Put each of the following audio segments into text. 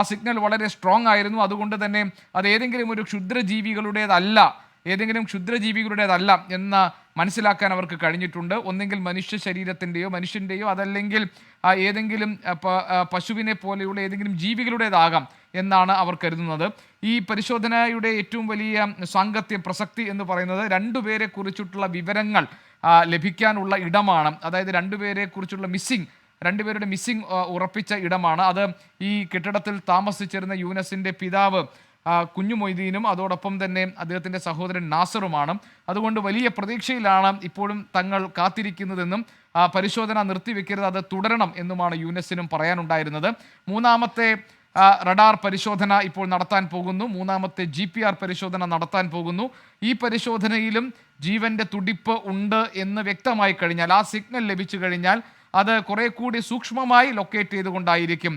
ആ സിഗ്നൽ വളരെ സ്ട്രോങ് ആയിരുന്നു. അതുകൊണ്ട് തന്നെ അത് ഏതെങ്കിലും ഒരു ക്ഷുദ്രജീവികളുടേതല്ല എന്ന് മനസ്സിലാക്കാൻ അവർക്ക് കഴിഞ്ഞിട്ടുണ്ട്. ഒന്നെങ്കിൽ മനുഷ്യൻ്റെയോ അതല്ലെങ്കിൽ ഏതെങ്കിലും പശുവിനെ പോലെയുള്ള ഏതെങ്കിലും ജീവികളുടേതാകാം എന്നാണ് അവർ കരുതുന്നത്. ഈ പരിശോധനയുടെ ഏറ്റവും വലിയ പ്രസക്തി എന്ന് പറയുന്നത് രണ്ടുപേരെ കുറിച്ചിട്ടുള്ള വിവരങ്ങൾ ലഭിക്കാനുള്ള ഇടമാണ്. അതായത് രണ്ടുപേരുടെ മിസ്സിംഗ് ഉറപ്പിച്ച ഇടമാണ് അത്. ഈ കെട്ടിടത്തിൽ താമസിച്ചിരുന്ന യൂനസിന്റെ പിതാവ് കുഞ്ഞു മൊയ്തീനും അതോടൊപ്പം തന്നെ അദ്ദേഹത്തിൻ്റെ സഹോദരൻ നാസറുമാണ്. അതുകൊണ്ട് വലിയ പ്രതീക്ഷയിലാണ് ഇപ്പോഴും തങ്ങൾ കാത്തിരിക്കുന്നതെന്നും പരിശോധന നിർത്തിവെക്കരുത്, അത് തുടരണം എന്നുമാണ് യൂനസിനും പറയാനുണ്ടായിരുന്നത്. മൂന്നാമത്തെ റഡാർ പരിശോധന ഇപ്പോൾ നടത്താൻ പോകുന്നു. മൂന്നാമത്തെ GPR പരിശോധന നടത്താൻ പോകുന്നു. ഈ പരിശോധനയിലും ജീവന്റെ തുടിപ്പ് ഉണ്ട് എന്ന് വ്യക്തമായി കഴിഞ്ഞാൽ, ആ സിഗ്നൽ ലഭിച്ചു കഴിഞ്ഞാൽ അത് കുറെ കൂടി സൂക്ഷ്മമായി ലൊക്കേറ്റ് ചെയ്തുകൊണ്ടായിരിക്കും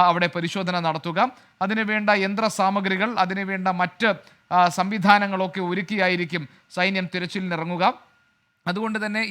അവിടെ പരിശോധന നടത്തുക. അതിനുവേണ്ട യന്ത്ര സാമഗ്രികൾ, അതിനുവേണ്ട മറ്റ് സംവിധാനങ്ങളൊക്കെ ഒരുക്കിയായിരിക്കും സൈന്യം തിരച്ചിലിനിറങ്ങുക. അതുകൊണ്ട് തന്നെ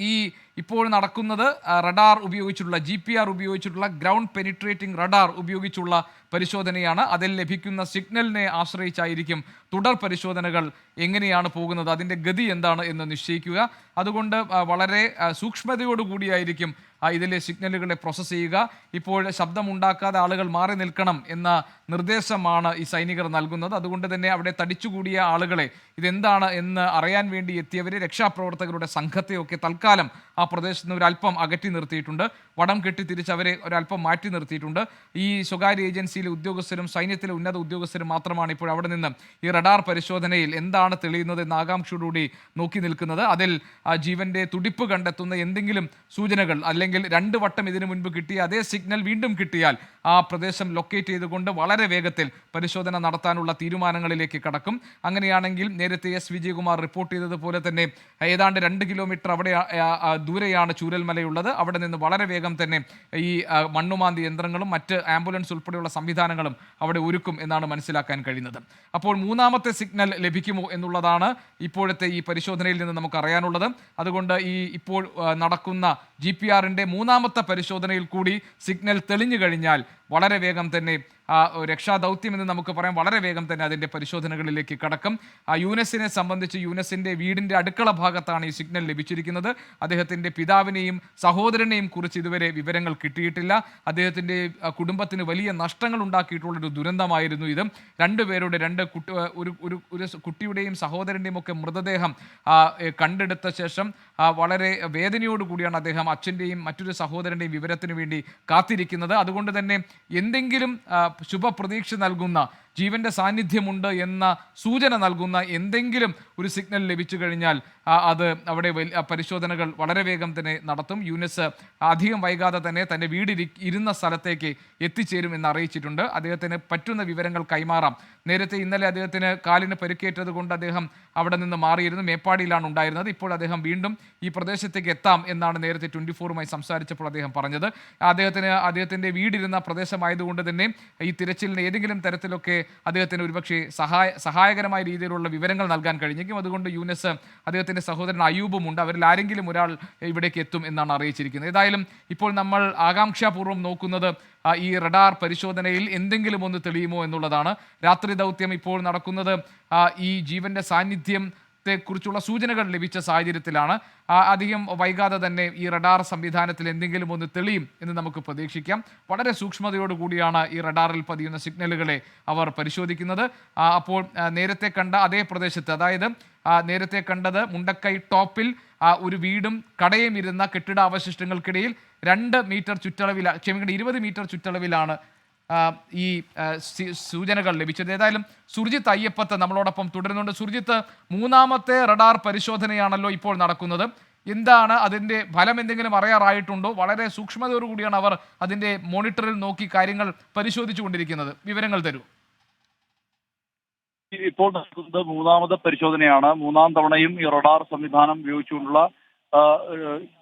ഇപ്പോൾ നടക്കുന്നത് റഡാർ ഉപയോഗിച്ചിട്ടുള്ള GPR ഉപയോഗിച്ചിട്ടുള്ള ഗ്രൗണ്ട് പെനിട്രേറ്റിംഗ് റഡാർ ഉപയോഗിച്ചുള്ള പരിശോധനയാണ്. അതിൽ ലഭിക്കുന്ന സിഗ്നലിനെ ആശ്രയിച്ചായിരിക്കും തുടർ പരിശോധനകൾ എങ്ങനെയാണ് പോകുന്നത്, അതിൻ്റെ ഗതി എന്താണ് എന്ന് നിശ്ചയിക്കുക. അതുകൊണ്ട് വളരെ സൂക്ഷ്മതയോടുകൂടിയായിരിക്കും ഇതിലെ സിഗ്നലുകളെ പ്രോസസ്സ് ചെയ്യുക. ഇപ്പോൾ ശബ്ദമുണ്ടാക്കാതെ ആളുകൾ മാറി നിൽക്കണം എന്ന നിർദ്ദേശമാണ് ഈ സൈനികർ നൽകുന്നത്. അതുകൊണ്ട് തന്നെ അവിടെ തടിച്ചുകൂടിയ ആളുകളെ, ഇതെന്താണ് എന്ന് അറിയാൻ വേണ്ടി എത്തിയവരെ, രക്ഷാപ്രവർത്തകരുടെ സംഘത്തെയൊക്കെ തൽക്കാലം ആ പ്രദേശത്ത് നിന്ന് ഒരല്പം അകറ്റി നിർത്തിയിട്ടുണ്ട്. വടം കെട്ടി തിരിച്ച് അവരെ ഒരല്പം മാറ്റി നിർത്തിയിട്ടുണ്ട്. ഈ സ്വകാര്യ ഏജൻസിയിലെ ഉദ്യോഗസ്ഥരും സൈന്യത്തിലെ ഉന്നത ഉദ്യോഗസ്ഥരും മാത്രമാണ് ഇപ്പോൾ അവിടെ നിന്ന് ഈ റഡാർ പരിശോധനയിൽ എന്താണ് തെളിയുന്നത് എന്ന ആകാംക്ഷയോടുകൂടി നോക്കി നിൽക്കുന്നത്. അതിൽ ജീവന്റെ തുടിപ്പ് കണ്ടെത്തുന്ന എന്തെങ്കിലും സൂചനകൾ, അല്ലെങ്കിൽ 2 വട്ടം ഇതിനു മുൻപ് കിട്ടിയ അതേ സിഗ്നൽ വീണ്ടും കിട്ടിയാൽ ആ പ്രദേശം ലൊക്കേറ്റ് ചെയ്തുകൊണ്ട് വളരെ വേഗത്തിൽ പരിശോധന നടത്താനുള്ള തീരുമാനങ്ങളിലേക്ക് കടക്കും. അങ്ങനെയാണെങ്കിൽ നേരത്തെ S. വിജയകുമാർ റിപ്പോർട്ട് ചെയ്തതുപോലെ തന്നെ ഏതാണ്ട് 2 കിലോമീറ്റർ അവിടെ ദൂരെയാണ് ചൂരൽമലയുള്ളത്. അവിടെ നിന്ന് വളരെ വേഗം തന്നെ ഈ മണ്ണുമാന്തി യന്ത്രങ്ങളും മറ്റ് ആംബുലൻസ് ഉൾപ്പെടെയുള്ള സംവിധാനങ്ങളും അവിടെ ഒരുക്കും എന്നാണ് മനസ്സിലാക്കാൻ കഴിയുന്നത്. അപ്പോൾ മൂന്നാമത്തെ സിഗ്നൽ ലഭിക്കുമോ എന്നുള്ളതാണ് ഇപ്പോഴത്തെ ഈ പരിശോധനയിൽ നിന്ന് നമുക്ക് അറിയാനുള്ളത്. അതുകൊണ്ട് ഇപ്പോൾ നടക്കുന്ന GPRന്റെ മൂന്നാമത്തെ പരിശോധനയിൽ കൂടി സിഗ്നൽ തെളിഞ്ഞു കഴിഞ്ഞാൽ വളരെ വേഗം തന്നെ രക്ഷാദൗത്യം എന്ന് നമുക്ക് പറയാം, വളരെ വേഗം തന്നെ അതിൻ്റെ പരിശോധനകളിലേക്ക് കടക്കും. യൂനസിനെ സംബന്ധിച്ച് യൂനസിൻ്റെ വീടിൻ്റെ അടുക്കള ഭാഗത്താണ് ഈ സിഗ്നൽ ലഭിച്ചിരിക്കുന്നത്. അദ്ദേഹത്തിൻ്റെ പിതാവിനെയും സഹോദരനെയും കുറിച്ച് ഇതുവരെ വിവരങ്ങൾ കിട്ടിയിട്ടില്ല. അദ്ദേഹത്തിൻ്റെ കുടുംബത്തിന് വലിയ നഷ്ടങ്ങൾ ഉണ്ടാക്കിയിട്ടുള്ളൊരു ദുരന്തമായിരുന്നു ഇത്. ഒരു കുട്ടിയുടെയും സഹോദരൻ്റെയും ഒക്കെ മൃതദേഹം കണ്ടെടുത്ത ശേഷം വളരെ വേദനയോടുകൂടിയാണ് അദ്ദേഹം അച്ഛൻ്റെയും മറ്റൊരു സഹോദരൻ്റെയും വിവരത്തിന് വേണ്ടി കാത്തിരിക്കുന്നത്. അതുകൊണ്ട് തന്നെ എന്തെങ്കിലും ശുഭപ്രതീക്ഷ നൽകുന്ന, ജീവന്റെ സാന്നിധ്യമുണ്ട് എന്ന സൂചന നൽകുന്ന എന്തെങ്കിലും ഒരു സിഗ്നൽ ലഭിച്ചു കഴിഞ്ഞാൽ അത് അവിടെ പരിശോധനകൾ വളരെ വേഗം തന്നെ നടത്തും. യൂനസ് അധികം വൈകാതെ തന്നെ തൻ്റെ ഇരുന്ന സ്ഥലത്തേക്ക് എത്തിച്ചേരും എന്ന് അറിയിച്ചിട്ടുണ്ട്. അദ്ദേഹത്തിന് പറ്റുന്ന വിവരങ്ങൾ കൈമാറാം. ഇന്നലെ അദ്ദേഹത്തിന് കാലിന് പരിക്കേറ്റത് കൊണ്ട് അദ്ദേഹം അവിടെ നിന്ന് മാറിയിരുന്നു, മേപ്പാടിയിലാണ് ഉണ്ടായിരുന്നത്. ഇപ്പോൾ അദ്ദേഹം വീണ്ടും ഈ പ്രദേശത്തേക്ക് എത്താം എന്നാണ് നേരത്തെ 24-മായി സംസാരിച്ചപ്പോൾ അദ്ദേഹം പറഞ്ഞത്. അദ്ദേഹത്തിൻ്റെ വീടിരുന്ന പ്രദേശമായതുകൊണ്ട് തന്നെ ഈ തിരച്ചിലിന് ഏതെങ്കിലും തരത്തിലൊക്കെ അദ്ദേഹത്തിന് ഒരുപക്ഷെ സഹായകരമായ രീതിയിലുള്ള വിവരങ്ങൾ നൽകാൻ കഴിഞ്ഞേക്കും. അതുകൊണ്ട് യൂനസ്, അദ്ദേഹത്തിൻ്റെ സഹോദരൻ അയൂബും ഉണ്ട്, അവരിൽ ആരെങ്കിലും ഒരാൾ ഇവിടേക്ക് എത്തും എന്നാണ് അറിയിച്ചിരിക്കുന്നത്. ഏതായാലും ഇപ്പോൾ നമ്മൾ ആകാംക്ഷാപൂർവ്വം നോക്കുന്നത് ഈ റഡാർ പരിശോധനയിൽ എന്തെങ്കിലും ഒന്ന് തെളിയുമോ എന്നുള്ളതാണ്. രാത്രി ദൗത്യം ഇപ്പോൾ നടക്കുന്നത് ഈ ജീവന്റെ സാന്നിധ്യത്തെക്കുറിച്ചുള്ള സൂചനകൾ ലഭിച്ച സാഹചര്യത്തിലാണ്. അധികം വൈകാതെ തന്നെ ഈ റഡാർ സംവിധാനത്തിൽ എന്തെങ്കിലും ഒന്ന് തെളിയും എന്ന് നമുക്ക് പ്രതീക്ഷിക്കാം. വളരെ സൂക്ഷ്മതയോടുകൂടിയാണ് ഈ റഡാറിൽ പതിയുന്ന സിഗ്നലുകളെ അവർ പരിശോധിക്കുന്നത്. അപ്പോൾ നേരത്തെ കണ്ട അതേ പ്രദേശത്ത്, അതായത് നേരത്തെ കണ്ടത് മുണ്ടക്കൈ ടോപ്പിൽ ഒരു വീടും കടയും ഇരുന്ന കെട്ടിടാവശിഷ്ടങ്ങൾക്കിടയിൽ 20 മീറ്റർ ചുറ്റളവിലാണ് ഈ സൂചനകൾ ലഭിച്ചത്. ഏതായാലും സുർജിത്ത് അയ്യപ്പത്ത് നമ്മളോടൊപ്പം തുടരുന്നുണ്ട്. സുർജിത്ത്, മൂന്നാമത്തെ റഡാർ പരിശോധനയാണല്ലോ ഇപ്പോൾ നടക്കുന്നത്. എന്താണ് അതിൻ്റെ ഫലം, എന്തെങ്കിലും അറിയാറായിട്ടുണ്ടോ? വളരെ സൂക്ഷ്മതയോടുകൂടിയാണ് അവർ അതിൻ്റെ മോണിറ്ററിൽ നോക്കി കാര്യങ്ങൾ പരിശോധിച്ചു കൊണ്ടിരിക്കുന്നത്. വിവരങ്ങൾ തരൂ. ഇപ്പോൾ നടക്കുന്നത് മൂന്നാമത്തെ പരിശോധനയാണ്. മൂന്നാം തവണയും ഈ റഡാർ സംവിധാനം ഉപയോഗിച്ചുകൊണ്ടുള്ള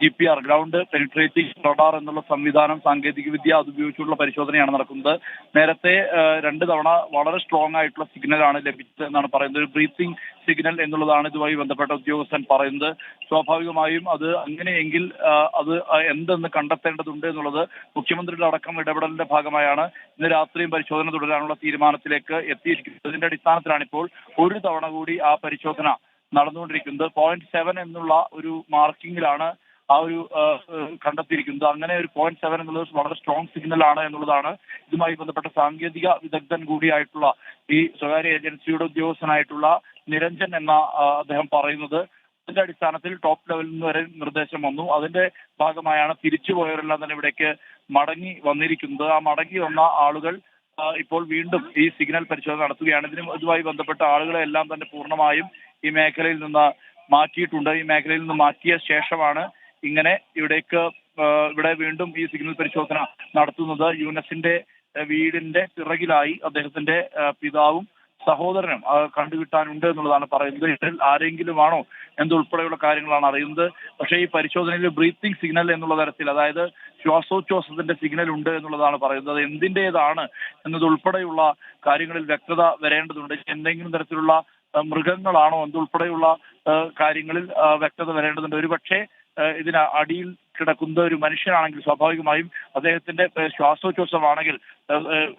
GPR ഗ്രൗണ്ട് പെനിട്രേറ്റിംഗ് റഡാർ എന്നുള്ള സംവിധാനം സാങ്കേതിക വിദ്യ അത് ഉപയോഗിച്ചുള്ള പരിശോധനയാണ് നടക്കുന്നത്. നേരത്തെ 2 തവണ വളരെ സ്ട്രോങ് ആയിട്ടുള്ള സിഗ്നലാണ് ലഭിച്ചത് എന്നാണ് പറയുന്നത്. ഒരു ബ്രീത്തിങ് സിഗ്നൽ എന്നുള്ളതാണ് ഇതുമായി ബന്ധപ്പെട്ട ഉദ്യോഗസ്ഥൻ പറയുന്നത്. സ്വാഭാവികമായും അത് അങ്ങനെയെങ്കിൽ അത് എന്തെന്ന് കണ്ടെത്തേണ്ടതുണ്ട് എന്നുള്ളത് മുഖ്യമന്ത്രിയുടെ അടക്കം ഇടപെടലിന്റെ ഭാഗമായാണ് ഇന്ന് രാത്രിയും പരിശോധന തുടരാനുള്ള തീരുമാനത്തിലേക്ക് എത്തിയിരിക്കുന്നത്. ഇതിന്റെ അടിസ്ഥാനത്തിലാണ് ഇപ്പോൾ ഒരു തവണ കൂടി ആ പരിശോധന നടന്നുകൊണ്ടിരിക്കുന്നത്. 0.7 എന്നുള്ള ഒരു മാർക്കിങ്ങിലാണ് ആ ഒരു കണ്ടെത്തിയിരിക്കുന്നത്. അങ്ങനെ ഒരു 0.7 എന്നുള്ളത് വളരെ സ്ട്രോങ് സിഗ്നൽ ആണ് എന്നുള്ളതാണ് ഇതുമായി ബന്ധപ്പെട്ട സാങ്കേതിക വിദഗ്ധൻ കൂടിയായിട്ടുള്ള ഈ സ്വകാര്യ ഏജൻസിയുടെ ഉദ്യോഗസ്ഥനായിട്ടുള്ള നിരഞ്ജൻ എന്ന അദ്ദേഹം പറയുന്നത്. അതിന്റെ അടിസ്ഥാനത്തിൽ ടോപ്പ് ലെവലിൽ നിന്ന് വരെ നിർദ്ദേശം വന്നു. അതിന്റെ ഭാഗമായാണ് തിരിച്ചുപോയവരെല്ലാം തന്നെ ഇവിടേക്ക് മടങ്ങി വന്നിരിക്കുന്നത്. ആ മടങ്ങി വന്ന ആളുകൾ ഇപ്പോൾ വീണ്ടും ഈ സിഗ്നൽ പരിശോധന നടത്തുകയാണ്. ഇതുമായി ബന്ധപ്പെട്ട ആളുകളെ എല്ലാം തന്നെ പൂർണ്ണമായും ഈ മേഖലയിൽ നിന്ന് മാറ്റിയിട്ടുണ്ട്. ഈ മേഖലയിൽ നിന്ന് മാറ്റിയ ശേഷമാണ് ഇങ്ങനെ ഇവിടെ വീണ്ടും ഈ സിഗ്നൽ പരിശോധന നടത്തുന്നത്. യൂനസിന്റെ വീടിന്റെ പിറകിലായി അദ്ദേഹത്തിന്റെ പിതാവും സഹോദരനും കണ്ടുകിട്ടാനുണ്ട് എന്നുള്ളതാണ് പറയുന്നത്. ഇതിൽ ആരെങ്കിലും ആണോ എന്നുൾപ്പെടെയുള്ള കാര്യങ്ങളാണ് അറിയുന്നത്. പക്ഷേ ഈ പരിശോധനയിൽ ബ്രീത്തിങ് സിഗ്നൽ എന്നുള്ള തരത്തിൽ, അതായത് ശ്വാസോച്ഛ്വാസത്തിന്റെ സിഗ്നൽ ഉണ്ട് എന്നുള്ളതാണ് പറയുന്നത്. അത് എന്തിൻ്റെതാണ് എന്നതുൾപ്പെടെയുള്ള കാര്യങ്ങളിൽ വ്യക്തത വരേണ്ടതുണ്ട്. എന്തെങ്കിലും തരത്തിലുള്ള മൃഗങ്ങളാണോ എന്നുൾപ്പെടെയുള്ള കാര്യങ്ങളിൽ വ്യക്തത വരേണ്ടതുണ്ട്. ഒരുപക്ഷെ ഇതിന് അടിയിൽ കിടക്കുന്ന ഒരു മനുഷ്യനാണെങ്കിൽ സ്വാഭാവികമായും അദ്ദേഹത്തിന്റെ ശ്വാസോച്ഛ്വാസമാണെങ്കിൽ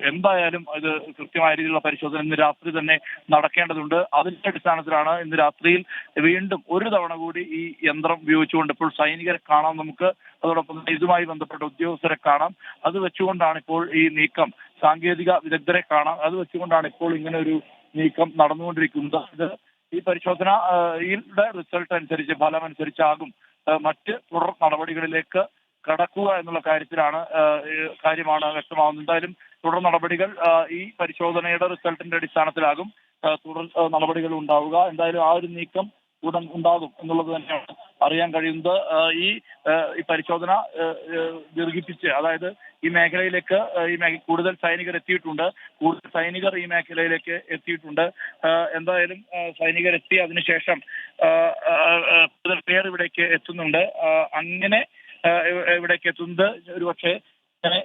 എന്തായാലും ഇത് കൃത്യമായ രീതിയിലുള്ള പരിശോധന ഇന്ന് രാത്രി തന്നെ നടക്കേണ്ടതുണ്ട്. അതിന്റെ അടിസ്ഥാനത്തിലാണ് ഇന്ന് രാത്രിയിൽ വീണ്ടും ഒരു തവണ കൂടി ഈ യന്ത്രം ഉപയോഗിച്ചുകൊണ്ട് ഇപ്പോൾ സൈനികരെ കാണാം നമുക്ക്, അതോടൊപ്പം ഇതുമായി ബന്ധപ്പെട്ട ഉദ്യോഗസ്ഥരെ കാണാം. അത് വെച്ചുകൊണ്ടാണ് ഇപ്പോൾ ഈ നീക്കം, സാങ്കേതിക വിദഗ്ധരെ കാണാം. അത് വെച്ചുകൊണ്ടാണ് ഇപ്പോൾ ഇങ്ങനെ ഒരു നീക്കം നടന്നുകൊണ്ടിരിക്കുന്നത്. ഇത് ഈ പരിശോധനയുടെ റിസൾട്ട് അനുസരിച്ച്, ഫലം അനുസരിച്ചാകും മറ്റ് തുടർ നടപടികളിലേക്ക് കടക്കുക എന്നുള്ള കാര്യമാണ് വ്യക്തമാകുന്നത്. എന്തായാലും തുടർ നടപടികൾ ഈ പരിശോധനയുടെ റിസൾട്ടിന്റെ അടിസ്ഥാനത്തിലാകും തുടർ നടപടികൾ ഉണ്ടാവുക. എന്തായാലും ആ ഒരു നീക്കം ഉടൻ ഉണ്ടാകും എന്നുള്ളത് തന്നെയാണ് അറിയാൻ കഴിയുന്നത്. ഈ പരിശോധന ദീർഘിപ്പിച്ച്, അതായത് ഈ മേഖലയിലേക്ക് കൂടുതൽ സൈനികർ എത്തിയിട്ടുണ്ട്. ഈ മേഖലയിലേക്ക് എത്തിയിട്ടുണ്ട്. എന്തായാലും സൈനികരെത്തി അതിനുശേഷം കൂടുതൽ പേർ ഇവിടേക്ക് എത്തുന്നുണ്ട്. അങ്ങനെ ഇവിടേക്ക് എത്തുന്നത് ഒരുപക്ഷെ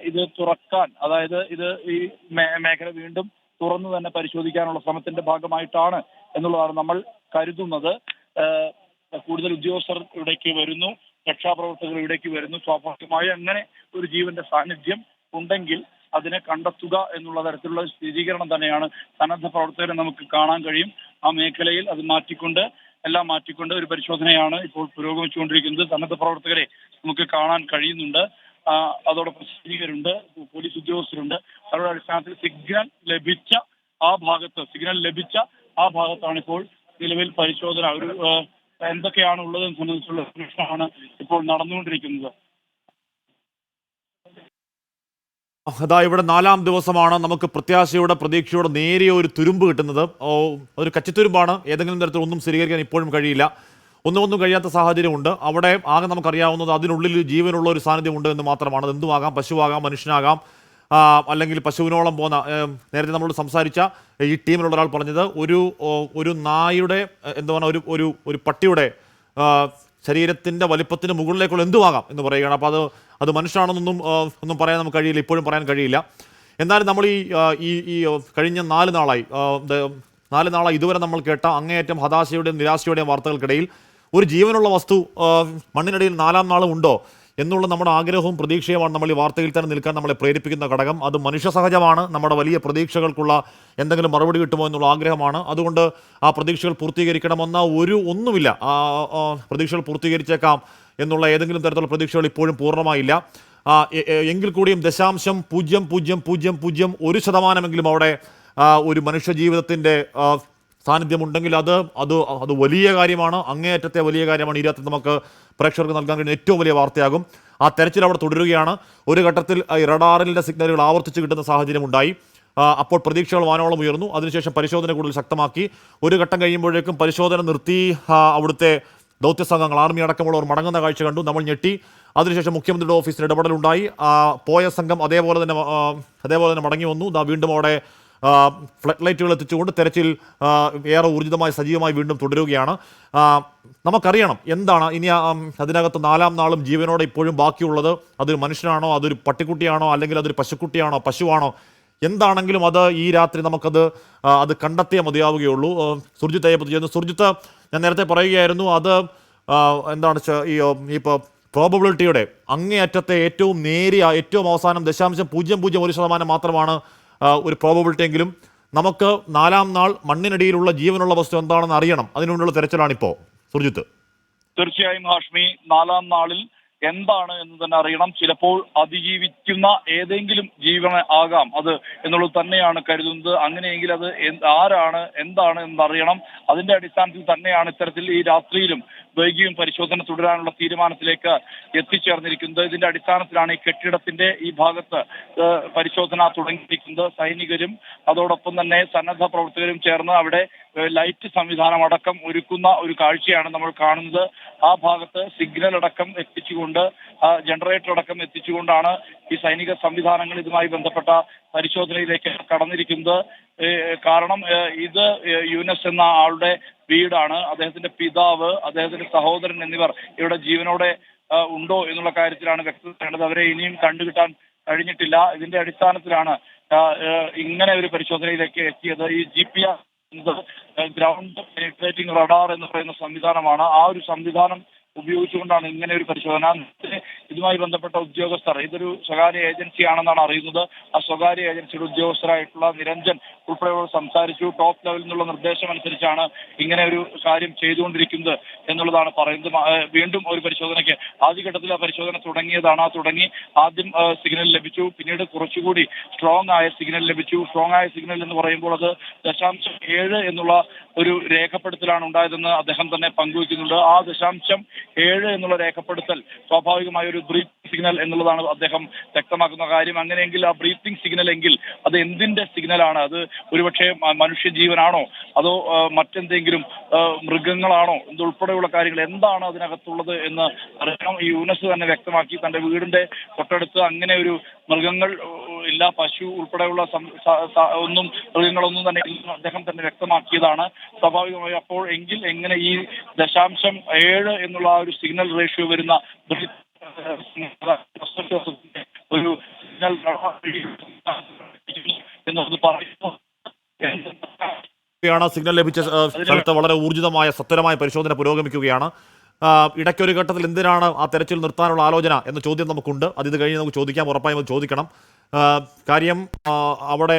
ഇത് തുറക്കാൻ, അതായത് ഈ മേഖല വീണ്ടും തുറന്നു തന്നെ പരിശോധിക്കാനുള്ള ശ്രമത്തിന്റെ ഭാഗമായിട്ടാണ് എന്നുള്ളതാണ് നമ്മൾ കരുതുന്നത്. കൂടുതൽ ഉദ്യോഗസ്ഥർ ഇവിടേക്ക് വരുന്നു, രക്ഷാപ്രവർത്തകർ ഇവിടേക്ക് വരുന്നു. സ്വാഭാവികമായി അങ്ങനെ ഒരു ജീവന്റെ സാന്നിധ്യം ഉണ്ടെങ്കിൽ അതിനെ കണ്ടെത്തുക എന്നുള്ള തരത്തിലുള്ള സ്ഥിരീകരണം തന്നെയാണ് സന്നദ്ധ പ്രവർത്തകരെ നമുക്ക് കാണാൻ കഴിയും. ആ മേഖലയിൽ അത് എല്ലാം മാറ്റിക്കൊണ്ട് ഒരു പരിശോധനയാണ് ഇപ്പോൾ പുരോഗമിച്ചുകൊണ്ടിരിക്കുന്നത്. സന്നദ്ധ പ്രവർത്തകരെ നമുക്ക് കാണാൻ കഴിയുന്നുണ്ട്. അതോടൊപ്പം സൈനികരുണ്ട്, പോലീസ് ഉദ്യോഗസ്ഥരുണ്ട്. അവരുടെ അടിസ്ഥാനത്തിൽ സിഗ്നൽ ലഭിച്ച ആ ഭാഗത്താണ് ഇപ്പോൾ നിലവിൽ പരിശോധന. എന്തൊക്കെയാണ് ഉള്ളതെന്ന് സംബന്ധിച്ചുള്ള അന്വേഷണമാണ് ഇപ്പോൾ നടന്നുകൊണ്ടിരിക്കുന്നത്. അതാ ഇവിടെ 4-ാം ദിവസമാണ് നമുക്ക് പ്രതീക്ഷയോടെ നേരിയ ഒരു തുരുമ്പ് കിട്ടുന്നത്. ഒരു കച്ചിത്തുരുമ്പാണ്. ഏതെങ്കിലും തരത്തിൽ ഒന്നും സ്ഥിരീകരിക്കാൻ ഇപ്പോഴും കഴിയില്ല. ഒന്നും കഴിയാത്ത സാഹചര്യമുണ്ട്. അവിടെ ആകെ നമുക്കറിയാവുന്നത് അതിനുള്ളിൽ ജീവനുള്ള ഒരു സാന്നിധ്യമുണ്ട് എന്ന് മാത്രമാണ്. അത് എന്തുമാകാം, പശുവാകാം, മനുഷ്യനാകാം, അല്ലെങ്കിൽ പശുവിനോളം പോകുന്ന, നേരത്തെ നമ്മളോട് സംസാരിച്ച ഈ ടീമിലുള്ള ഒരാൾ പറഞ്ഞത് ഒരു നായുടെ ഒരു പട്ടിയുടെ ശരീരത്തിൻ്റെ വലിപ്പത്തിന് മുകളിലേക്കുള്ള എന്തുമാകാം എന്ന് പറയുകയാണ്. അപ്പോൾ അത് മനുഷ്യനാണെന്നൊന്നും ഒന്നും പറയാൻ നമുക്ക് കഴിയില്ല, ഇപ്പോഴും പറയാൻ കഴിയില്ല. എന്നാലും നമ്മൾ ഈ കഴിഞ്ഞ 4 നാളായി ഇതുവരെ നമ്മൾ കേട്ട അങ്ങേയറ്റം ഹതാശയുടെയും നിരാശയുടെയും വാർത്തകൾക്കിടയിൽ ഒരു ജീവനുള്ള വസ്തു മണ്ണിനടിയിൽ 4-ാം നാളും ഉണ്ടോ എന്നുള്ള നമ്മുടെ ആഗ്രഹവും പ്രതീക്ഷയുമാണ് നമ്മൾ ഈ വാർത്തയിൽ തന്നെ നിൽക്കാൻ നമ്മളെ പ്രേരിപ്പിക്കുന്ന ഘടകം. അത് മനുഷ്യ സഹജമാണ്. നമ്മുടെ വലിയ പ്രതീക്ഷകൾക്കുള്ള എന്തെങ്കിലും മറുപടി കിട്ടുമോ എന്നുള്ള ആഗ്രഹമാണ്. അതുകൊണ്ട് ആ പ്രതീക്ഷകൾ പൂർത്തീകരിക്കണമെന്ന ഒന്നുമില്ല. പ്രതീക്ഷകൾ പൂർത്തീകരിച്ചേക്കാം എന്നുള്ള ഏതെങ്കിലും തരത്തിലുള്ള പ്രതീക്ഷകൾ ഇപ്പോഴും പൂർണ്ണമായില്ല. എങ്കിൽ കൂടിയും 0.0001% അവിടെ ഒരു മനുഷ്യജീവിതത്തിൻ്റെ സാന്നിധ്യമുണ്ടെങ്കിൽ അത് വലിയ കാര്യമാണ്, അങ്ങേയറ്റത്തെ വലിയ കാര്യമാണ്. ഈ രാത്രി നമുക്ക് പ്രേക്ഷകർക്ക് നൽകാൻ കഴിയുന്ന ഏറ്റവും വലിയ വാർത്തയാകും. ആ തെരച്ചിൽ അവിടെ തുടരുകയാണ്. ഒരു ഘട്ടത്തിൽ റഡാറിൻ്റെ സിഗ്നലുകൾ ആവർത്തിച്ച് കിട്ടുന്ന സാഹചര്യമുണ്ടായി. അപ്പോൾ പ്രതീക്ഷകൾ വാനോളം ഉയർന്നു. അതിനുശേഷം പരിശോധന കൂടുതൽ ശക്തമാക്കി. ഒരു ഘട്ടം കഴിയുമ്പോഴേക്കും പരിശോധന നിർത്തി അവിടുത്തെ ദൗത്യസംഘങ്ങൾ, ആർമി അടക്കമുള്ളവർ മടങ്ങുന്ന കാഴ്ച കണ്ടു. നമ്മൾ ഞെട്ടി. അതിനുശേഷം മുഖ്യമന്ത്രിയുടെ ഓഫീസിൽ ഇടപെടലുണ്ടായി. പോയ സംഘം അതേപോലെ തന്നെ മടങ്ങി വന്നു. വീണ്ടും അവിടെ ഫ്ലഡ് ലൈറ്റുകൾ എത്തിച്ചുകൊണ്ട് തെരച്ചിൽ ഏറെ ഊർജിതമായി സജീവമായി വീണ്ടും തുടരുകയാണ്. നമുക്കറിയണം എന്താണ് ഇനി അതിനകത്ത് 4-ാം നാളും ജീവനോടെ ഇപ്പോഴും ബാക്കിയുള്ളത്. അതൊരു മനുഷ്യനാണോ, അതൊരു പട്ടിക്കുട്ടിയാണോ, അല്ലെങ്കിൽ അതൊരു പശുക്കുട്ടിയാണോ, പശുവാണോ, എന്താണെങ്കിലും അത് ഈ രാത്രി അത് കണ്ടെത്തിയേ മതിയാവുകയുള്ളൂ. സുർജിത്ത് അയ്യപ്പത്ത് ചെയ്യുന്നു. സുർജിത്ത്, ഞാൻ നേരത്തെ പറയുകയായിരുന്നു, അത് എന്താണ് ഇപ്പോൾ പ്രോബബിലിറ്റിയുടെ അങ്ങേയറ്റത്തെ ഏറ്റവും നേരിയ ഏറ്റവും അവസാനം 0.001% മാത്രമാണ് ഒരു പ്രോബബിലിറ്റി എങ്കിലും നമുക്ക് 4-ാം നാൾ മണ്ണിനടിയിലുള്ള ജീവനുള്ള വസ്തു എന്താണെന്ന് അറിയണം. അതിനുവേണ്ടിയുള്ള തെരച്ചിലാണിപ്പോൾ. സുർജിത്ത്. തീർച്ചയായും ഹാഷ്മി, 4-ാം നാളിൽ എന്താണ് എന്ന് തന്നെ അറിയണം. ചിലപ്പോൾ അതിജീവിക്കുന്ന ഏതെങ്കിലും ജീവൻ ആകാം അത് എന്നുള്ളത് തന്നെയാണ് കരുതുന്നത്. അങ്ങനെയെങ്കിൽ അത് ആരാണ്, എന്താണ് എന്നറിയണം. അതിന്റെ അടിസ്ഥാനത്തിൽ തന്നെയാണ് ഇത്തരത്തിൽ ഈ രാത്രിയിലും വൈകിയും പരിശോധന തുടരാനുള്ള തീരുമാനത്തിലേക്ക് എത്തിച്ചേർന്നിരിക്കുന്നത്. ഇതിന്റെ അടിസ്ഥാനത്തിലാണ് ഈ കെട്ടിടത്തിന്റെ ഈ ഭാഗത്ത് പരിശോധന തുടങ്ങിയിരിക്കുന്നത്. സൈനികരും അതോടൊപ്പം തന്നെ സന്നദ്ധ പ്രവർത്തകരും ചേർന്ന് അവിടെ ലൈറ്റ് സംവിധാനം അടക്കം ഒരുക്കുന്ന ഒരു കാഴ്ചയാണ് നമ്മൾ കാണുന്നത്. ആ ഭാഗത്ത് സിഗ്നൽ അടക്കം എത്തിച്ചുകൊണ്ട്, ജനറേറ്റർ അടക്കം എത്തിച്ചുകൊണ്ടാണ് ഈ സൈനിക സംവിധാനങ്ങൾ ഇതുമായി ബന്ധപ്പെട്ട പരിശോധനയിലേക്ക് കടന്നിരിക്കുന്നത്. കാരണം ഇത് യൂനസ് എന്ന ആളുടെ വീടാണ്. അദ്ദേഹത്തിന്റെ പിതാവ്, അദ്ദേഹത്തിന്റെ സഹോദരൻ എന്നിവർ ഇവിടെ ജീവനോടെ ഉണ്ടോ എന്നുള്ള കാര്യത്തിലാണ് വ്യക്തത വേണ്ടത്. അവരെ ഇനിയും കണ്ടുകിട്ടാൻ കഴിഞ്ഞിട്ടില്ല. ഇതിന്റെ അടിസ്ഥാനത്തിലാണ് ഇങ്ങനെ ഒരു പരിശോധനയിലേക്ക് എത്തിയത്. ഈ GPS ഗ്രൗണ്ട് പെനിട്രേറ്റിംഗ് റഡാർ എന്ന് പറയുന്ന സംവിധാനമാണ്. ആ ഒരു സംവിധാനം ഉപയോഗിച്ചുകൊണ്ടാണ് ഇങ്ങനെ ഒരു പരിശോധന. ഇതുമായി ബന്ധപ്പെട്ട ഉദ്യോഗസ്ഥർ, ഇതൊരു സ്വകാര്യ ഏജൻസിയാണെന്നാണ് അറിയുന്നത്. ആ സ്വകാര്യ ഏജൻസിയുടെ ഉദ്യോഗസ്ഥരായിട്ടുള്ള നിരഞ്ജൻ ഉൾപ്പെടെയുള്ളവർ സംസാരിച്ചു. ടോപ്പ് ലെവലിൽ നിന്നുള്ള നിർദ്ദേശം അനുസരിച്ചാണ് ഇങ്ങനെ ഒരു കാര്യം ചെയ്തുകൊണ്ടിരിക്കുന്നത് എന്നുള്ളതാണ് പറയുന്നത്. വീണ്ടും ഒരു പരിശോധനയ്ക്ക് ആദ്യഘട്ടത്തിൽ ആ പരിശോധന തുടങ്ങിയതാണ്. തുടങ്ങി ആദ്യം സിഗ്നൽ ലഭിച്ചു, പിന്നീട് കുറച്ചുകൂടി സ്ട്രോങ് ആയ സിഗ്നൽ ലഭിച്ചു. സ്ട്രോങ് ആയ സിഗ്നൽ എന്ന് പറയുമ്പോൾ അത് 0.7 എന്നുള്ള ഒരു രേഖപ്പെടുത്തലാണ് ഉണ്ടായതെന്ന് അദ്ദേഹം തന്നെ പങ്കുവയ്ക്കുന്നുണ്ട്. ആ 0.7 എന്നുള്ള രേഖപ്പെടുത്തൽ സ്വാഭാവികമായ ഒരു ബ്രീത്തിങ് സിഗ്നൽ എന്നുള്ളതാണ് അദ്ദേഹം വ്യക്തമാക്കുന്ന കാര്യം. അങ്ങനെയെങ്കിൽ ആ ബ്രീത്തിങ് സിഗ്നൽ എങ്കിൽ അത് എന്തിന്റെ സിഗ്നലാണ്? അത് ഒരുപക്ഷെ മനുഷ്യജീവനാണോ, അതോ മറ്റെന്തെങ്കിലും മൃഗങ്ങളാണോ, ഇതുൾപ്പെടെയുള്ള കാര്യങ്ങൾ എന്താണ് അതിനകത്തുള്ളത് എന്ന് അറിയണം. ഈ യൂനസ് തന്നെ വ്യക്തമാക്കി, തന്റെ വീടിന്റെ തൊട്ടടുത്ത് അങ്ങനെ ഒരു മൃഗങ്ങൾ ഇല്ല, പശു ഉൾപ്പെടെയുള്ള മൃഗങ്ങളൊന്നും തന്നെ അദ്ദേഹം തന്നെ വ്യക്തമാക്കിയതാണ്. സ്വാഭാവികമായി അപ്പോൾ എങ്കിൽ എങ്ങനെ ഈ 0.7 എന്നുള്ള ആ ഒരു സിഗ്നൽ റേഷ്യോ വരുന്ന ഒരു സിഗ്നൽ എന്നത് പറയുന്നു. സിഗ്നൽ ലഭിച്ച സ്ഥലത്ത് വളരെ ഊർജിതമായ സത്വരമായ പരിശോധന പുരോഗമിക്കുകയാണ്. ഇടയ്ക്കൊരു ഘട്ടത്തിൽ എന്തിനാണ് ആ തെരച്ചിൽ നിർത്താനുള്ള ആലോചന എന്ന ചോദ്യം നമുക്കുണ്ട്. ഇത് കഴിഞ്ഞ് നമുക്ക് ചോദിക്കാം, ഉറപ്പായും അത് ചോദിക്കണം. കാര്യം അവിടെ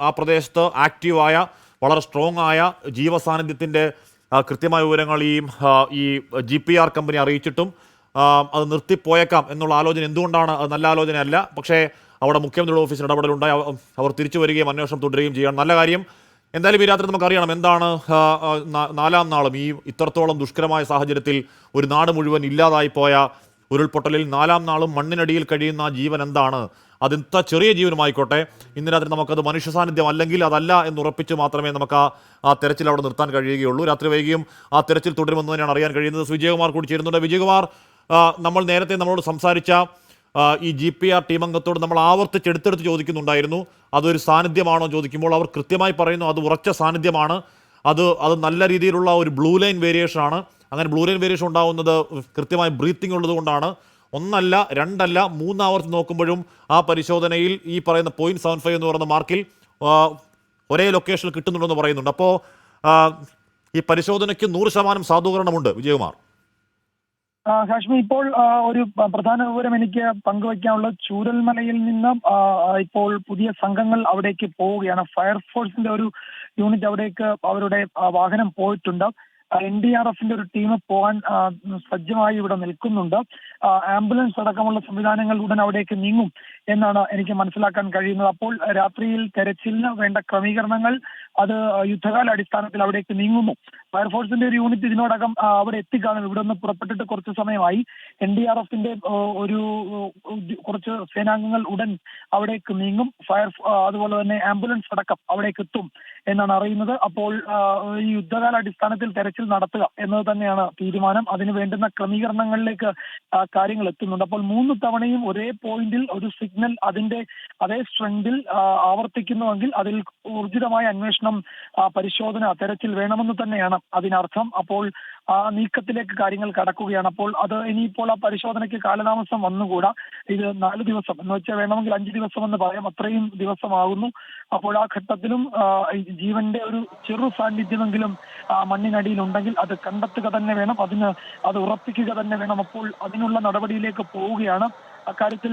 ആ പ്രദേശത്ത് ആക്റ്റീവായ വളരെ സ്ട്രോങ് ആയ ജീവസാന്നിധ്യത്തിൻ്റെ കൃത്യമായ വിവരങ്ങൾ ഈ GPR കമ്പനി അറിയിച്ചിട്ടും അത് നിർത്തിപ്പോയേക്കാം എന്നുള്ള ആലോചന എന്തുകൊണ്ടാണ്? അത് നല്ല ആലോചനയല്ല. പക്ഷേ അവിടെ മുഖ്യമന്ത്രിയുടെ ഓഫീസിൽ ഇടപെടലുണ്ടായി, അവർ തിരിച്ചു വരികയും അന്വേഷണം തുടരുകയും ചെയ്യണം. നല്ല കാര്യം. എന്തായാലും ഈ രാത്രി നമുക്കറിയണം എന്താണ് 4-ാം നാളും ഈ ഇത്രത്തോളം ദുഷ്കരമായ സാഹചര്യത്തിൽ ഒരു നാട് മുഴുവൻ ഇല്ലാതായി പോയ ഉരുൾപൊട്ടലിൽ 4-ാം നാളും മണ്ണിനടിയിൽ കഴിയുന്ന ആ ജീവൻ എന്താണ്? അതെന്താ ചെറിയ ജീവനുമായിക്കോട്ടെ, ഇന്ന് രാത്രി നമുക്കത് മനുഷ്യ സാന്നിധ്യം അല്ലെങ്കിൽ അതല്ല എന്ന് ഉറപ്പിച്ച് മാത്രമേ നമുക്ക് ആ തെരച്ചിൽ അവിടെ നിർത്താൻ കഴിയുകയുള്ളൂ. രാത്രി വൈകിയും ആ തെരച്ചിൽ തുടരുമെന്ന് തന്നെയാണ് അറിയാൻ കഴിയുന്നത്. വിജയകുമാർ കൂടി ചേരുന്നുണ്ട്. വിജയകുമാർ, നമ്മൾ നേരത്തെ നമ്മളോട് സംസാരിച്ച ഈ GPR ടീം അംഗത്തോട് നമ്മൾ ആവർത്തിച്ചെടുത്തെടുത്ത് ചോദിക്കുന്നുണ്ടായിരുന്നു, അതൊരു സാന്നിധ്യമാണോ ചോദിക്കുമ്പോൾ അവർ കൃത്യമായി പറയുന്നു അത് ഉറച്ച സാന്നിധ്യമാണ്, അത് നല്ല രീതിയിലുള്ള ഒരു ബ്ലൂ ലൈൻ വേരിയേഷൻ ആണ്. അങ്ങനെ ബ്ലൂ ലൈൻ വേരിയേഷൻ ഉണ്ടാകുന്നത് കൃത്യമായി ബ്രീത്തിങ് ഉള്ളത് കൊണ്ടാണ്. 1 അല്ല 2 അല്ല 3 ആവർത്തി നോക്കുമ്പോഴും ആ പരിശോധനയിൽ ഈ പറയുന്ന 0.75 എന്ന് പറയുന്ന മാർക്കിൽ ഒരേ ലൊക്കേഷനിൽ കിട്ടുന്നുണ്ടെന്ന് പറയുന്നുണ്ട്. അപ്പോൾ ഈ പരിശോധനയ്ക്ക് 100% സാധൂകരണമുണ്ട്. വിജയകുമാർ. ഹാഷ്മി, ഇപ്പോൾ ഒരു പ്രധാന വിവരം എനിക്ക് പങ്കുവയ്ക്കാനുള്ള ചൂരൽമലയിൽ നിന്ന് ഇപ്പോൾ പുതിയ സംഘങ്ങൾ അവിടേക്ക് പോവുകയാണ്. ഫയർഫോഴ്സിന്റെ ഒരു യൂണിറ്റ് അവിടേക്ക് അവരുടെ വാഹനം പോയിട്ടുണ്ട്. NDRFന്റെ ഒരു ടീം പോകാൻ സജ്ജമായി ഇവിടെ നിൽക്കുന്നുണ്ട്. ആംബുലൻസ് അടക്കമുള്ള സംവിധാനങ്ങൾ ഉടൻ അവിടേക്ക് നീങ്ങും എന്നാണ് എനിക്ക് മനസ്സിലാക്കാൻ കഴിയുന്നത്. അപ്പോൾ രാത്രിയിൽ തെരച്ചിലിന് വേണ്ട ക്രമീകരണങ്ങൾ അത് യുദ്ധകാല അടിസ്ഥാനത്തിൽ അവിടേക്ക് നീങ്ങുന്നു. ഫയർഫോഴ്സിന്റെ ഒരു യൂണിറ്റ് ഇതിനോടകം അവിടെ എത്തിക്കാണും. ഇവിടെ നിന്ന് പുറപ്പെട്ടിട്ട് കുറച്ച് സമയമായി. NDRFന്റെ ഒരു കുറച്ച് സേനാംഗങ്ങൾ ഉടൻ അവിടേക്ക് നീങ്ങും. അതുപോലെ തന്നെ ആംബുലൻസ് അടക്കം അവിടേക്ക് എത്തും എന്നാണ് അറിയുന്നത്. അപ്പോൾ ഈ യുദ്ധകാലാടിസ്ഥാനത്തിൽ തെരച്ചിൽ നടത്തുക എന്നത് തന്നെയാണ് തീരുമാനം. അതിന് വേണ്ടുന്ന ക്രമീകരണങ്ങളിലേക്ക് കാര്യങ്ങൾ എത്തുന്നുണ്ട്. അപ്പോൾ 3 തവണയും ഒരേ പോയിന്റിൽ ഒരു സിഗ്നൽ അതിന്റെ അതേ സ്ട്രെങ്തിൽ ആവർത്തിക്കുന്നുവെങ്കിൽ അതിൽ ഊർജിതമായ അന്വേഷണം, പരിശോധന, തെരച്ചിൽ വേണമെന്ന് തന്നെയാണ് അതിനർത്ഥം. അപ്പോൾ ആ നീക്കത്തിലേക്ക് കാര്യങ്ങൾ കടക്കുകയാണ്. അപ്പോൾ അത് ഇനിയിപ്പോൾ ആ പരിശോധനയ്ക്ക് കാലതാമസം വന്നുകൂടാ. ഇത് 4 ദിവസം എന്ന് വെച്ചാൽ വേണമെങ്കിൽ 5 ദിവസം എന്ന് പറയാം, അത്രയും ദിവസമാകുന്നു. അപ്പോൾ ആ ഘട്ടത്തിലും ജീവന്റെ ഒരു ചെറു സാന്നിധ്യമെങ്കിലും മണ്ണിനടിയിൽ ഉണ്ടെങ്കിൽ അത് കണ്ടെത്തുക തന്നെ വേണം, അത് ഉറപ്പിക്കുക തന്നെ വേണം. അപ്പോൾ അതിനുള്ള നടപടിയിലേക്ക് പോവുകയാണ്. അക്കാര്യത്തിൽ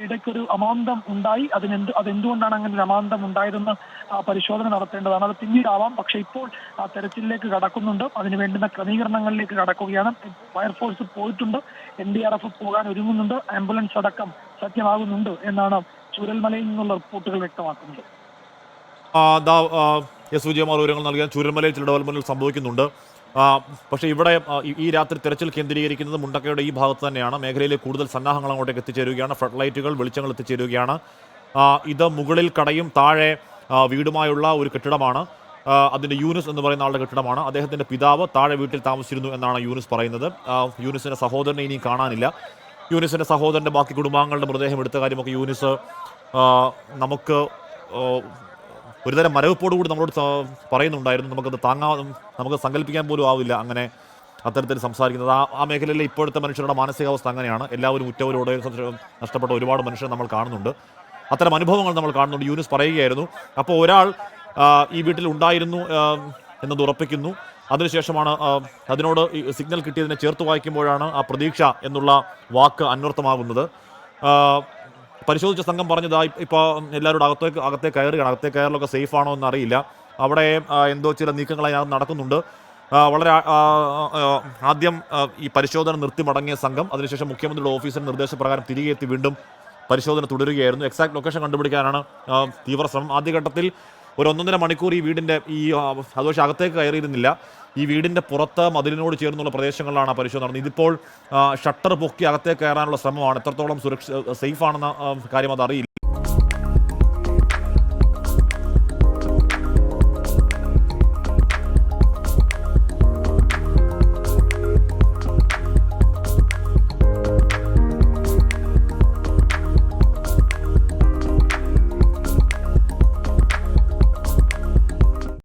ഇടയ്ക്കൊരു അമാന്തം ഉണ്ടായി. അതെന്തുകൊണ്ടാണ് അങ്ങനെ ഒരു അമാന്തം ഉണ്ടായതെന്ന് പരിശോധന നടത്തേണ്ടതാണ്. അത് പിന്നീടാവാം. പക്ഷെ ഇപ്പോൾ ആ തെരച്ചിലേക്ക് കടക്കുന്നുണ്ട്. അതിന് വേണ്ടുന്ന ക്രമീകരണങ്ങളിലേക്ക് കടക്കുകയാണ്. ഫയർഫോഴ്സ് പോയിട്ടുണ്ട്, NDRF പോകാൻ ഒരുങ്ങുന്നുണ്ട്, ആംബുലൻസ് അടക്കം സജ്ജമാകുന്നുണ്ട് എന്നാണ് ചൂരൽമലയിൽ നിന്നുള്ള റിപ്പോർട്ടുകൾ വ്യക്തമാക്കുന്നത്. എസ് വിജയകുമാർ വിവരങ്ങൾ നൽകിയാൽ ചൂരൽമലയിൽ ചില ഡെവലപ്മെന്റുകൾ സംഭവിക്കുന്നുണ്ട്. പക്ഷേ ഇവിടെ ഈ രാത്രി തെരച്ചിൽ കേന്ദ്രീകരിക്കുന്നത് മുണ്ടക്കയുടെ ഈ ഭാഗത്ത് തന്നെയാണ്. മേഖലയിലെ കൂടുതൽ സന്നാഹങ്ങൾ അങ്ങോട്ടേക്ക് എത്തിച്ചേരുകയാണ്. ഫ്ലഡ് ലൈറ്റുകൾ, വെളിച്ചങ്ങൾ എത്തിച്ചേരുകയാണ്. ഇത് മുകളിൽ കടയും താഴെ വീടുമായുള്ള ഒരു കെട്ടിടമാണ്. അതിൻ്റെ യൂനുസ് എന്ന് പറയുന്ന ആളുടെ കെട്ടിടമാണ്. അദ്ദേഹത്തിൻ്റെ പിതാവ് താഴെ വീട്ടിൽ താമസിച്ചിരുന്നു എന്നാണ് യൂനുസ് പറയുന്നത്. യൂനുസിൻ്റെ സഹോദരനെ ഇനി കാണാനില്ല. യൂനുസിൻ്റെ സഹോദരൻ്റെ ബാക്കി കുടുംബാംഗങ്ങളുടെ മൃതദേഹം എടുത്ത കാര്യമൊക്കെ യൂനുസ് നമുക്ക് ഒരുതരം മരവിപ്പോടുകൂടി നമ്മളോട് പറയുന്നുണ്ടായിരുന്നു. നമുക്ക് സങ്കല്പിക്കാൻ പോലും ആവില്ല അങ്ങനെ അത്തരത്തിൽ സംസാരിക്കുന്നത്. ആ മേഖലയിലെ ഇപ്പോഴത്തെ മനുഷ്യരുടെ മാനസികാവസ്ഥ അങ്ങനെയാണ്. എല്ലാവരും ഉറ്റവരോട് നഷ്ടപ്പെട്ട ഒരുപാട് മനുഷ്യർ നമ്മൾ കാണുന്നുണ്ട്. അത്തരം അനുഭവങ്ങൾ നമ്മൾ കാണുന്നുണ്ട്. യൂനുസ് പറയുകയായിരുന്നു. അപ്പോൾ ഒരാൾ ഈ വീട്ടിൽ ഉണ്ടായിരുന്നു എന്നത് ഉറപ്പിക്കുന്നു. അതിനുശേഷമാണ് അതിനോട് സിഗ്നൽ കിട്ടിയതിനെ ചേർത്ത് വായിക്കുമ്പോഴാണ് ആ പ്രതീക്ഷ എന്നുള്ള വാക്ക് അന്വർത്ഥമാകുന്നത്. പരിശോധിച്ച സംഘം പറഞ്ഞതായി ഇപ്പോൾ എല്ലാവരും അകത്തെ കയറുകയാണ്. അകത്തെ കയറിലൊക്കെ സേഫ് ആണോ എന്നറിയില്ല. അവിടെ എന്തോ ചില നീക്കങ്ങൾ അതിനകത്ത് നടക്കുന്നുണ്ട്. വളരെ ആദ്യം ഈ പരിശോധന നിർത്തി മടങ്ങിയ സംഘം അതിനുശേഷം മുഖ്യമന്ത്രിയുടെ ഓഫീസിന്റെ നിർദ്ദേശപ്രകാരം തിരികെ എത്തി വീണ്ടും പരിശോധന തുടരുകയായിരുന്നു. എക്സാക്ട് ലൊക്കേഷൻ കണ്ടുപിടിക്കാനാണ് തീവ്ര ശ്രമം. ആദ്യഘട്ടത്തിൽ ഒരു 1.5 മണിക്കൂർ ഈ വീടിൻ്റെ അത് പക്ഷേ അകത്തേക്ക് കയറിയിരുന്നില്ല. ഈ വീടിൻ്റെ പുറത്ത് മതിലിനോട് ചേർന്നുള്ള പ്രദേശങ്ങളിലാണ് പരിശോധന നടന്നത്. ഇതിപ്പോൾ ഷട്ടർ പൊക്കി അകത്തേക്ക് കയറാനുള്ള ശ്രമമാണ്. എത്രത്തോളം സേഫ് ആണെന്ന കാര്യം അത് അറിയില്ല.